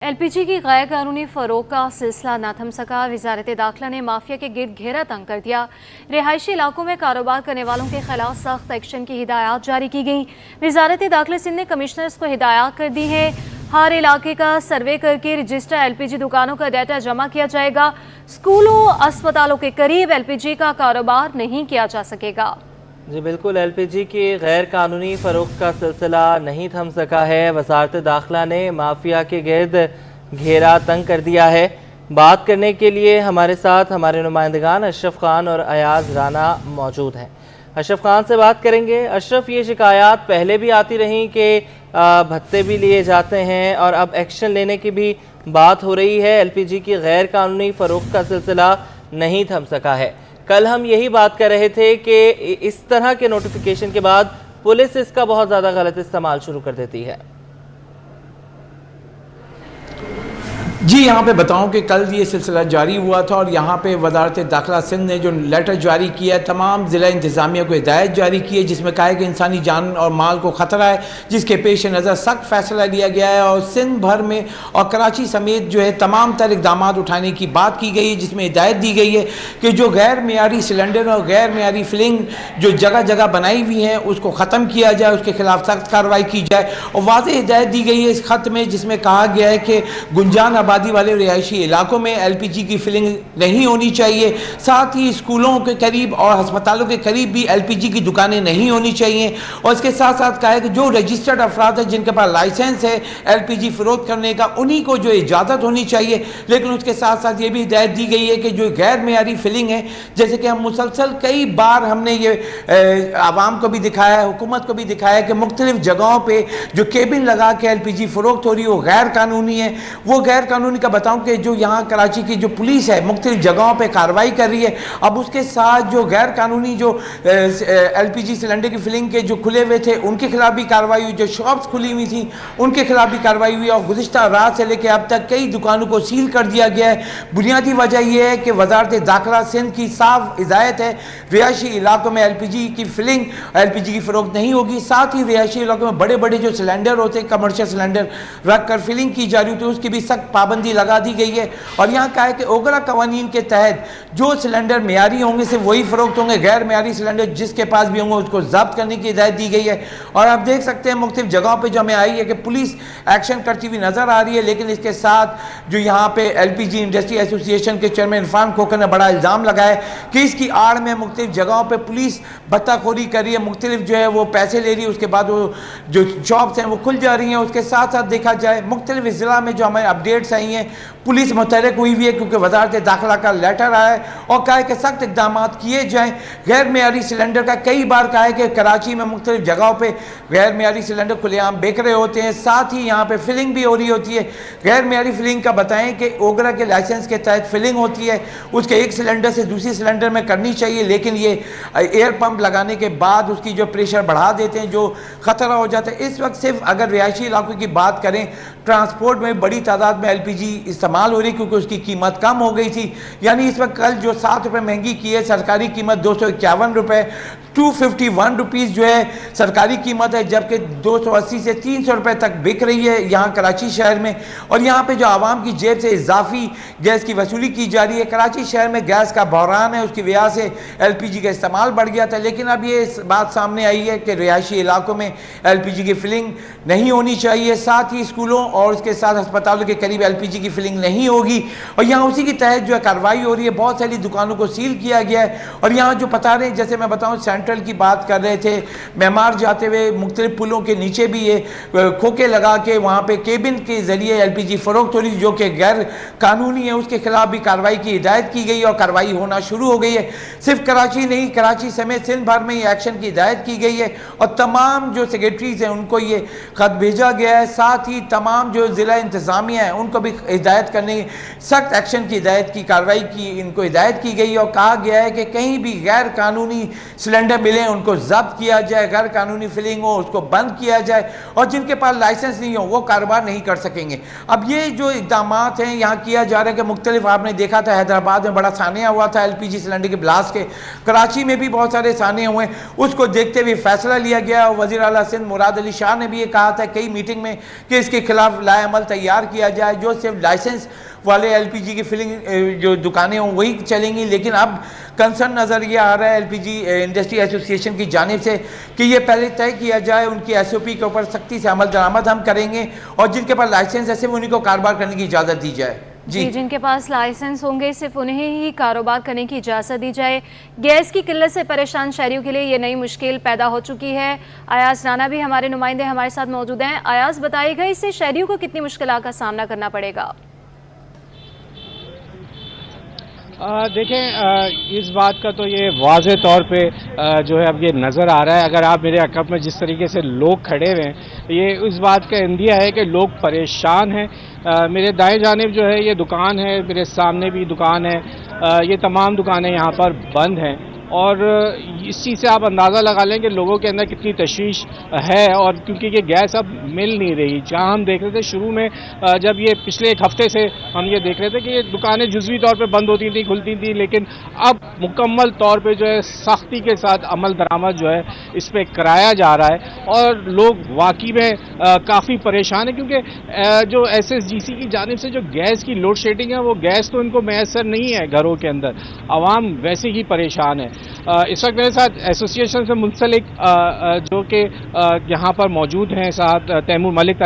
LPG की गैर कानूनी फ़रोग का सिलसिला न थम सका। वज़ारत दाखिला ने माफिया के गिर्द घेरा तंग कर दिया। रिहायशी इलाकों में कारोबार करने वालों के खिलाफ सख्त एक्शन की हिदायत जारी की गई। वज़ारत दाखिला सिंध ने कमिश्नर्स को हिदायत कर दी है। हर इलाके का सर्वे करके रजिस्टर LPG दुकानों का डाटा जमा किया जाएगा। स्कूलों अस्पतालों के करीब LPG का कारोबार नहीं किया जा सकेगा। जी बिल्कुल, LPG की गैर कानूनी फ़रोख्त का सिलसिला नहीं थम सका है। वज़ारत दाखिला ने माफिया के गिर्द घेरा तंग कर दिया है। बात करने के लिए हमारे साथ हमारे नुमाइंदगान अशरफ खान और अयाज राना मौजूद हैं। अशरफ खान से बात करेंगे। अशरफ, ये शिकायत पहले भी आती रहीं कि भत्ते भी लिए जाते हैं और अब एक्शन लेने की भी बात हो रही है। LPG की गैर कानूनी फ़रोख्त का सिलसिला नहीं थम सका है। कल हम यही बात कर रहे थे कि इस तरह के नोटिफिकेशन के बाद पुलिस इसका बहुत ज़्यादा गलत इस्तेमाल शुरू कर देती है। जी, यहाँ पे बताऊँ कि कल ये सिलसिला जारी हुआ था और यहाँ पे वज़ारत दाखिला सिंध ने जो लेटर जारी किया है, तमाम ज़िला इंतज़ामिया को हिदायत जारी की है, जिसमें कहा है कि इंसानी जान और माल को ख़तरा है, जिसके पेश नज़र सख्त फ़ैसला लिया गया है और सिंध भर में और कराची समेत जो है तमाम तर इक़दाम उठाने की बात की गई है, जिसमें हिदायत दी गई है कि जो गैर मेयारी सिलेंडर और गैर मेयारी फिलिंग जो जगह जगह बनाई हुई हैं उसको ख़त्म किया जाए, उसके खिलाफ सख्त कार्रवाई की जाए। और वाज़ेह हिदायत दी गई है इस ख़त में, जिसमें कहा गया है कि गुंजान आबादी वाले रिहायशी इलाकों में LPG की फिलिंग नहीं होनी चाहिए। साथ ही स्कूलों के करीब और अस्पतालों के करीब भी LPG की दुकानें नहीं होनी चाहिए। और इसके साथ साथ कहा है कि जो रजिस्टर्ड अफराद है जिनके पास लाइसेंस है LPG फरोख्त करने का, उन्हीं को जो इजाज़त होनी चाहिए। लेकिन उसके साथ साथ ये भी हिदायत दी गई है कि जो गैर मेयारी फिलिंग है, जैसे कि हम मुसलसल कई बार हमने ये आवाम को भी दिखाया है, हुकूमत को भी दिखाया है कि मुख्तलिफ जगहों पर जो केबिन लगा के LPG फरोख्त हो रही है वो गैर कानूनी है। वो गैर कानूनी का बताऊं कि जो यहाँ कराची की जो पुलिस है मुख्तलिफ जगहों पे कार्रवाई कर रही है। अब उसके साथ जो गैर कानूनी जो LPG सिलेंडर की फिलिंग के जो खुले हुए थे उनके खिलाफ भी कार्रवाई हुई, जो शॉप्स खुली हुई थी उनके खिलाफ भी कार्रवाई हुई और गुज़िश्ता रात से लेकर अब तक कई दुकानों को सील कर दिया गया है। बुनियादी वजह यह है कि वज़ारत दाखिला सिंध की साफ हिदायत है रिहायशी इलाकों में LPG की फिलिंग LPG की फ़रोख्त नहीं होगी। साथ ही रिहायशी इलाकों में बड़े बड़े जो सिलेंडर होते हैं, कमर्शियल सिलेंडर रख कर फिलिंग की जा रही होती है, उसकी भी सख्त पाबंदी लगा दी गई है। और यहाँ कहा है कि ओगरा कवानीन के तहत जो सिलेंडर मेयारी होंगे सिर्फ वही फरोख्त होंगे, गैर मेयारी सिलेंडर जिसके पास भी होंगे उसको जब्त करने की हिदायत दी गई है। और आप देख सकते हैं मुख्तलिफ जगहों पे जो हमें आई है कि पुलिस एक्शन करती हुई नजर आ रही है। लेकिन इसके साथ जो यहाँ पे LPG इंडस्ट्री एसोसिएशन के चेयरमैन इरफान खोखर ने बड़ा इल्ज़ाम लगाया कि इसकी आड़ में मुख्तलिफ जगहों पर पुलिस भत्ताखोरी कर रही है, मुख्तलिफ जो है वो पैसे ले रही है, उसके बाद वो जो शॉप्स हैं वो खुल जा रही हैं। उसके साथ साथ देखा जाए मुख्तलिफ ज़िला में जो हमें अपडेट्स आई हैं, पुलिस मुतहरक हुई हुई है क्योंकि वज़ारत दाखिला का लेटर आया है और कहा है कि सख्त इक़दाम किए जाएँ। गैर मेयारी सिलेंडर का कई बार कहा है कि कराची में मुख्तलिफ जगहों पे गैर मेयारी सिलेंडर खुलेआम बेच रहे होते हैं, साथ ही यहाँ पे फिलिंग भी हो रही होती है। गैर मेयारी फिलिंग का बताएं कि ओगरा के लाइसेंस के तहत फिलिंग होती है, उसके एक सिलेंडर से दूसरी सिलेंडर में करनी चाहिए, लेकिन ये एयर पंप लगाने के बाद उसकी जो प्रेशर बढ़ा देते हैं, जो ख़तरा हो जाता है। इस वक्त सिर्फ अगर रिहायशी इलाकों की बात करें, ट्रांसपोर्ट में बड़ी तादाद में LPG इस्तेमाल हो रही क्योंकि उसकी कीमत कम हो गई थी। यानी इस वक्त कल जो 7 रुपये महंगी की है, सरकारी कीमत 251 रुपये, 251 रुपीज़ जो है सरकारी कीमत है, जबकि 280 से 300 रुपये तक बिक रही है यहाँ कराची शहर में। और यहाँ पे जो आवाम की जेब से इजाफी गैस की वसूली की जा रही है। कराची शहर में गैस का बहरान है, उसकी वजह से LPG का इस्तेमाल बढ़ गया था। लेकिन अब ये बात सामने आई है कि रिहायशी इलाकों में LPG की फिलिंग नहीं होनी चाहिए। साथ ही स्कूलों और उसके साथ अस्पतालों के करीब LPG की फिलिंग नहीं होगी। और यहाँ उसी की तहत जो है कार्रवाई हो रही है, बहुत सारी दुकानों को सील किया गया है। और यहाँ जो बता रहे हैं, जैसे मैं बताऊँ सेंट्रल की बात कर रहे थे, मेमार जाते हुए मुख्तलिफ पुलों के नीचे भी ये खोखे लगा के वहाँ पे केबिन के जरिए LPG फरोख्त हो रही जो कि गैर कानूनी है, उसके खिलाफ भी कार्रवाई की हिदायत की गई और कार्रवाई होना शुरू हो गई है। सिर्फ कराची नहीं, कराची समेत सिंध भर में ये एक्शन की हिदायत की गई है और तमाम जो सेक्रेटरीज हैं उनको ये खत भेजा गया है। साथ ही तमाम जो ज़िला इंतज़ामिया है उनको भी हिदायत करने, सख्त एक्शन की हिदायत की कार्रवाई की इनको हिदायत की गई और कहा गया है कि कहीं भी गैर कानूनी सिलेंडर मिले उनको जब्त किया जाए, गैर कानूनी फिलिंग हो उसको बंद किया जाए और जिनके पास लाइसेंस नहीं हो वो कारोबार नहीं कर सकेंगे। अब ये जो इक़दाम हैं यहाँ किया जा रहा है कि मुख्तलिफ, आपने देखा था हैदराबाद में बड़ा सानिया हुआ था LPG सिलेंडर के ब्लास्ट के, कराची में भी बहुत सारे सानिया हुए, उसको देखते हुए फैसला लिया गया और वज़ीर आला सिंध मुराद अली शाह ने भी ये कहा था कई मीटिंग में कि इसके खिलाफ लाएअमल तैयार किया जाए। जो جو صرف لائسنس والے ایل پی جی کی فلنگ جو دکانیں ہوں وہی چلیں گی، لیکن اب کنسرن نظر یہ آ رہا ہے ایل پی جی انڈسٹری ایسوسی ایشن کی جانب سے کہ یہ پہلے طے کیا جائے، ان کی ایس او پی کے اوپر سختی سے عمل درآمد ہم کریں گے، اور جن کے پاس لائسنس ہے صرف انہیں کو کاروبار کرنے کی اجازت دی جائے۔ جی جن کے پاس لائسنس ہوں گے صرف انہیں ہی کاروبار کرنے کی اجازت دی جائے۔ گیس کی قلت سے پریشان شہریوں کے لیے یہ نئی مشکل پیدا ہو چکی ہے۔ ایاز رانا بھی ہمارے نمائندے ہمارے ساتھ موجود ہیں۔ ایاز بتائیے گا اس سے شہریوں کو کتنی مشکلات کا سامنا کرنا پڑے گا؟ دیکھیں اس بات کا تو یہ واضح طور پہ جو ہے اب یہ نظر آ رہا ہے، اگر آپ میرے عقب میں جس طریقے سے لوگ کھڑے ہوئے ہیں یہ اس بات کا اندیہ ہے کہ لوگ پریشان ہیں۔ میرے دائیں جانب جو ہے یہ دکان ہے، میرے سامنے بھی دکان ہے، یہ تمام دکانیں یہاں پر بند ہیں، اور اس چیز سے آپ اندازہ لگا لیں کہ لوگوں کے اندر کتنی تشویش ہے، اور کیونکہ یہ گیس اب مل نہیں رہی۔ جہاں ہم دیکھ رہے تھے شروع میں جب یہ پچھلے ایک ہفتے سے ہم یہ دیکھ رہے تھے کہ یہ دکانیں جزوی طور پہ بند ہوتی تھیں کھلتی تھیں، لیکن اب مکمل طور پہ جو ہے سختی کے ساتھ عمل درآمد جو ہے اس پہ کرایا جا رہا ہے، اور لوگ واقعی میں کافی پریشان ہیں، کیونکہ جو ایس ایس جی سی کی جانب سے جو گیس کی لوڈ شیڈنگ ہے وہ گیس تو ان کو میسر نہیں ہے گھروں کے اندر، عوام ویسے ہی پریشان ہے۔ اس وقت میرے ساتھ ایسوسی ایشن سے منسلک جو کہ یہاں پر موجود ہیں ساتھ تیمور ملک